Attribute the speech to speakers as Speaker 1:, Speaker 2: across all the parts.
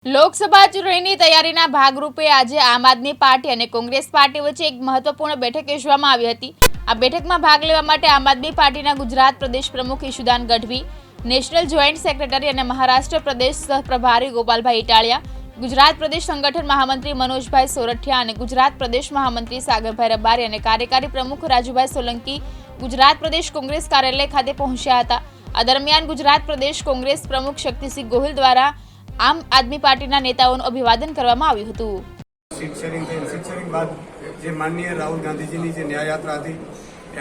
Speaker 1: લોકસભા ચૂંટણીની તૈયારીના ભાગરૂપે આજે આમ આદમી પાર્ટી અને કોંગ્રેસ પાર્ટી વચ્ચે એક મહત્વપૂર્ણ બેઠક યોજવામાં આવી હતી। આ બેઠકમાં ભાગ લેવા માટે આમ આદમી પાર્ટીના ગુજરાત પ્રદેશ પ્રમુખ Isudan Gadhvi, national joint secretary અને મહારાષ્ટ્ર પ્રદેશ સહપ્રભારી ગોપાલભાઈ ઇટાલિયા, ગુજરાત પ્રદેશ સંગઠન મહામંત્રી મનોજભાઈ સોરઠિયા અને ગુજરાત પ્રદેશ મહામંત્રી સાગરભાઈ રબારી અને કાર્યકારી પ્રમુખ રાજુભાઈ સોલંકી ગુજરાત પ્રદેશ કોંગ્રેસ કાર્યાલય ખાતે પહોંચ્યા હતા। આ દરમિયાન ગુજરાત પ્રદેશ કોંગ્રેસ પ્રમુખ શક્તિસિંહ ગોહિલ દ્વારા આમ આદમી પાર્ટીના નેતાઓનું અભિવાદન કરવામાં આવ્યું હતું।
Speaker 2: સીટ શેરિંગ બાદ જે માનનીય રાહુલ ગાંધીજીની જે ન્યાયયાત્રા હતી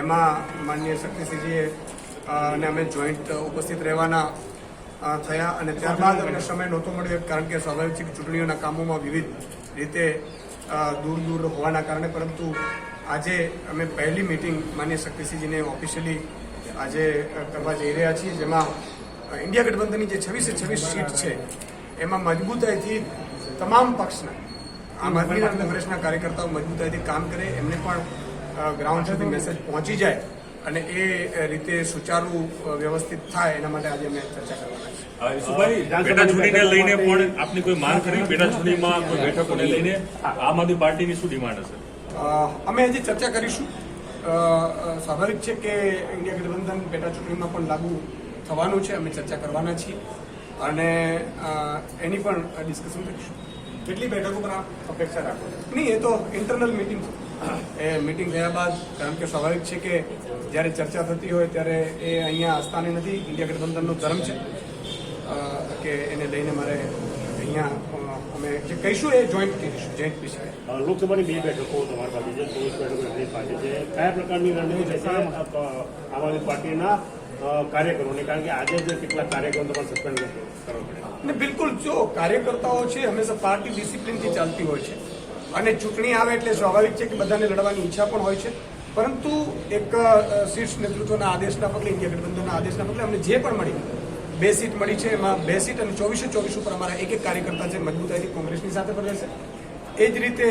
Speaker 2: એમાં માનનીય શક્તિસિંહજીએ અને અમે જોઈન્ટ ઉપસ્થિત રહેવાના થયા અને ત્યારબાદ અમને સમય નહોતો મળ્યો, કારણ કે સ્વાભાવિક છે કે ચૂંટણીઓના કામોમાં વિવિધ રીતે દૂર હોવાના કારણે, પરંતુ આજે અમે પહેલી મિટિંગ માનનીય શક્તિસિંહજીને ઓફિશિયલી આજે કરવા જઈ રહ્યા છીએ, જેમાં ઇન્ડિયા ગઠબંધનની જે 26 સીટ છે એમાં મજબૂતાઈથી તમામ પક્ષના આમ આદમી અને કોંગ્રેસના કાર્યકર્તાઓ મજબૂતાઈથી કામ કરે, એમને પણ ગ્રાઉન્ડ સુધી મેસેજ પહોંચી જાય અને એ રીતે સુચારુ વ્યવસ્થિત થાય એના માટે આજે અમે ચર્ચા કરવાના છીએ।
Speaker 3: ઈશુભાઈ, પેટા ચૂંટણીને લઈને પણ આપની કોઈ માંગ કરી? પેટા ચૂંટણીમાં કોઈ બેઠકોને લઈને આમ આદમી પાર્ટીની શું ડિમાન્ડ હશે?
Speaker 2: અમે હજી ચર્ચા કરીશું। સ્વાભાવિક છે કે ઇન્ડિયા ગઠબંધન પેટા ચૂંટણીમાં પણ લાગુ થવાનું છે, અમે ચર્ચા કરવાના છીએ અને એની પણ ડિસ્કશન કરીશું।
Speaker 4: કેટલી બેઠકો પર અપેક્ષા રાખો?
Speaker 2: નહીં, એ તો ઇન્ટરનલ મિટિંગ એ મિટિંગ થયા બાદ, કારણ કે સ્વાભાવિક છે કે જ્યારે ચર્ચા થતી હોય ત્યારે એ અહીંયા આસ્થાને નથી, ઇન્ડિયા ગઠબંધનનો ધર્મ છે કે એને લઈને મારે અહીંયા અમે જે કહીશું એ જોઈન્ટ વિષય।
Speaker 4: લોકસભાની 2 બેઠકો તમારી પાસે છે, 24 બેઠકો એમની પાસે છે, કયા પ્રકારની રણનીતિ છે આમ આદમી પાર્ટીના કાર્યકરોને? કારણ કે આજે જે કેટલાક કાર્યકરો તમારે સસ્પેન્ડ કરવો પડે
Speaker 2: ને બિલકુલ, જો કાર્યકર્તાઓ છે હંમેશા પાર્ટી ડિસિપ્લિનથી ચાલતી હોય છે અને ચૂંટણી આવે એટલે સ્વાભાવિક છે કે બધાને લડવાની ઈચ્છા પણ હોય છે, પરંતુ એક શીર્ષ નેતૃત્વના આદેશના પગલે, ઇન્ડિયા ગઠબંધનના આદેશના પગલે અમને જે પણ મળી 2 સીટ મળી છે, એમાં 2 સીટ અને 24 ઉપર અમારા એક કાર્યકર્તા છે મજબૂતાઈથી કોંગ્રેસની સાથે પણ રહેશે। એ જ રીતે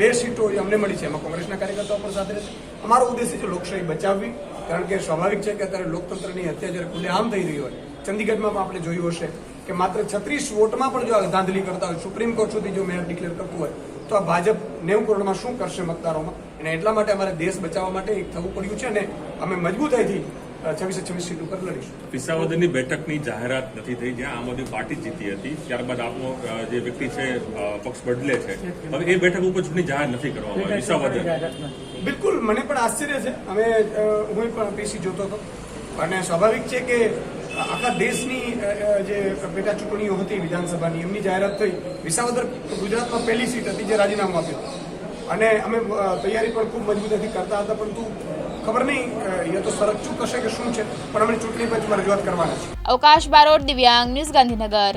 Speaker 2: 2 સીટો અમને મળી છે, એમાં કોંગ્રેસના કાર્યકર્તાઓ પણ સાથે રહેશે। અમારો ઉદ્દેશ્ય છે લોકશાહી બચાવવી, કારણ કે સ્વાભાવિક છે કે અત્યારે લોકતંત્રની હત્યા જ્યારે ખુલ્લેઆમ થઈ રહી હોય, ચંદીગઢમાં પણ આપણે જોયું હશે કે માત્ર 36 વોટમાં પણ જો ધાંધલી કરતા હોય, સુપ્રીમ કોર્ટ સુધી જો મેયર ડિક્લેર કરતું હોય, તો આ ભાજપ 90 કરોડમાં શું કરશે મતદારોમાં? અને એટલા માટે અમારે દેશ બચાવવા માટે એક થવું પડ્યું છે અને અમે મજબૂતાઈથી 26 સીટ ઉપર લડીશું।
Speaker 3: વિસાવદરની બેઠકની જાહેરાત નથી થઈ, જ્યાં આમ આદમી પાર્ટી જીતી હતી, ત્યારબાદ આપનો જે વ્યક્તિ છે પક્ષ બદલે છે, હવે એ બેઠક ઉપર ચૂંટણી જાહેર નથી કરવામાં આવી વિસાવદર।
Speaker 2: બિલકુલ, મને પણ આશ્ચર્ય છે, હું પણ પીસી જોતો હતો અને સ્વાભાવિક છે કે આખા દેશની જે પેટા ચૂંટણીઓ હતી વિધાનસભાની, એમની જાહેરાત થઈ। વિસાવદર ગુજરાતમાં પહેલી સીટ હતી જે રાજીનામું આપ્યું અને અમે તૈયારી પણ ખૂબ મજબૂતાઈથી કરતા હતા, પરંતુ ખબર નહીં એ તો સરચૂક હશે કે શું છે, પણ અમે ચૂંટણી પછી રજૂઆત કરવાના છે।
Speaker 1: અવકાશ બારોટ, દિવ્યાંગ ન્યૂઝ, ગાંધીનગર।